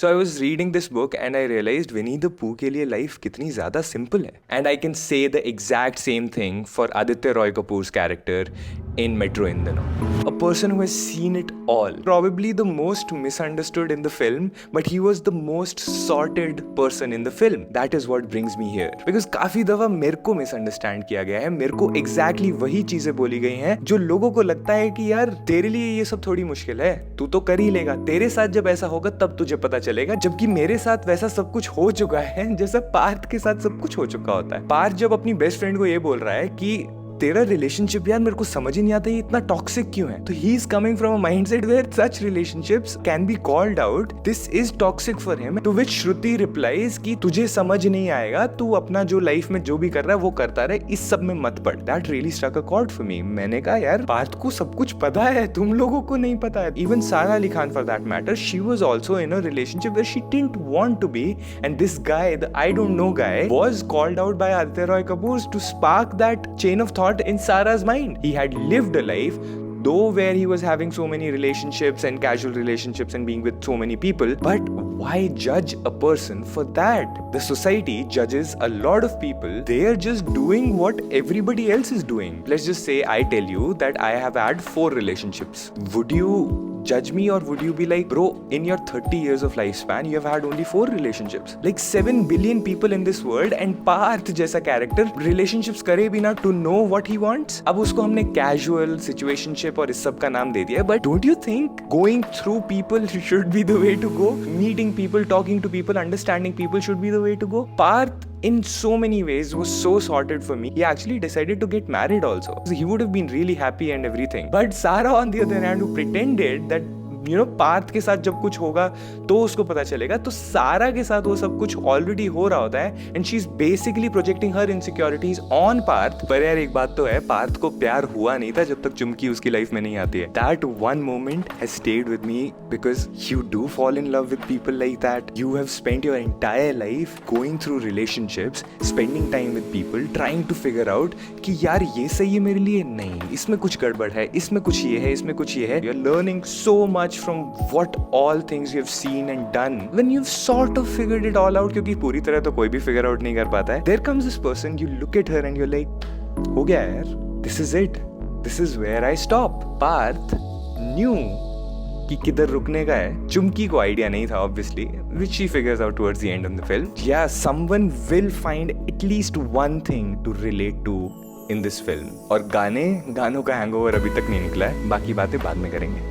So I was reading this book and I realized Winnie the Pooh के लिए life कितनी ज़्यादा simple है. And I can say the exact same thing for Aditya Roy Kapoor's character in Metro Indano. A person who has seen it all. Probably the most misunderstood in the film, but he was the most sorted person in the film. That is what brings me here. Because काफी दफा मेरे को misunderstand किया गया है. मेरे को exactly वही चीजें बोली गई हैं जो लोगों को लगता है कि यार तेरे लिए ये सब थोड़ी मुश्किल है, तू तो कर ही लेगा, तेरे साथ जब ऐसा होगा तब तुझे पता चलेगा. जबकि मेरे साथ वैसा सब कुछ हो चुका है जैसा पार्थ के साथ सब कुछ हो चुका होता है. पार्थ जब अपनी बेस्ट फ्रेंड को ये बोल रहा है कि तेरा रिलेशनशिप यार मेरे को समझ ही नहीं आता, ये इतना टॉक्सिक क्यों है, तो he is coming from a mindset where such relationships can be called out, this is toxic for him. To which Shruti replies कि तुझे समझ नहीं आएगा, तू अपना जो लाइफ में जो भी कर रहा है वो करता रहे, इस सब में मत पड़. That really struck a chord for me. मैंने कहा यार पार्थ को सब कुछ पता है, तुम लोगों को नहीं पता है. Even Sara Ali Khan for that matter, she was also in a relationship where she didn't want to be, and this guy, the I don't know guy, was called out by Aditya Roy Kapur to spark that chain of thought in Sarah's mind. He had lived a life, though where he was having so many relationships and casual relationships and being with so many people. But why judge a person for that? The society judges a lot of people. They are just doing what everybody else is doing. Let's just say I tell you that I have had 4 relationships. Would you judge me, or would you be like, bro, in your 30 years of lifespan you have had only 4 relationships? Like 7 billion people in this world, and Parth जैसा character relationships करे बिना to know what he wants. अब उसको हमने casual situationship और इस सब का नाम दे दिया, but don't you think going through people should be the way to go? Meeting people, talking to people, understanding people should be the way to go. Parth in so many ways was so sorted for me. He actually decided to get married also. So he would have been really happy and everything. But Sarah on the other hand, who pretended that Partha के साथ जब कुछ होगा तो उसको पता चलेगा, तो सारा के साथ वो सब कुछ ऑलरेडी हो रहा होता है, and she is basically projecting her insecurities on Parth. पर यार एक बात तो है, पार्थ को प्यार हुआ नहीं था जब तक चुमकी उसकी लाइफ में नहीं आती है. That one moment has stayed with me because you do fall in love with people like that. You have spent your entire life going through relationships, spending time with people, trying to figure out कि यार ये सही है मेरे लिए, नहीं इसमें कुछ गड़बड़ है, इसमें कुछ ये है, इसमें कुछ ये है. You are learning so much from what all things you have seen and done. When you've sort of figured it all out, क्योंकि पूरी तरह तो कोई भी figure out नहीं कर पाता है, there comes this person, you look at her and you're like, हो गया यार, this is it, this is where I stop. Parth knew कि किधर रुकने का है. चुमकी को आइडिया नहीं था obviously, which she figures out towards the end of the film. Yeah, someone will find at least one thing to relate to in this film. और गानों का हैंगओवर अभी तक नहीं निकला है, बाकी बातें बाद में करेंगे.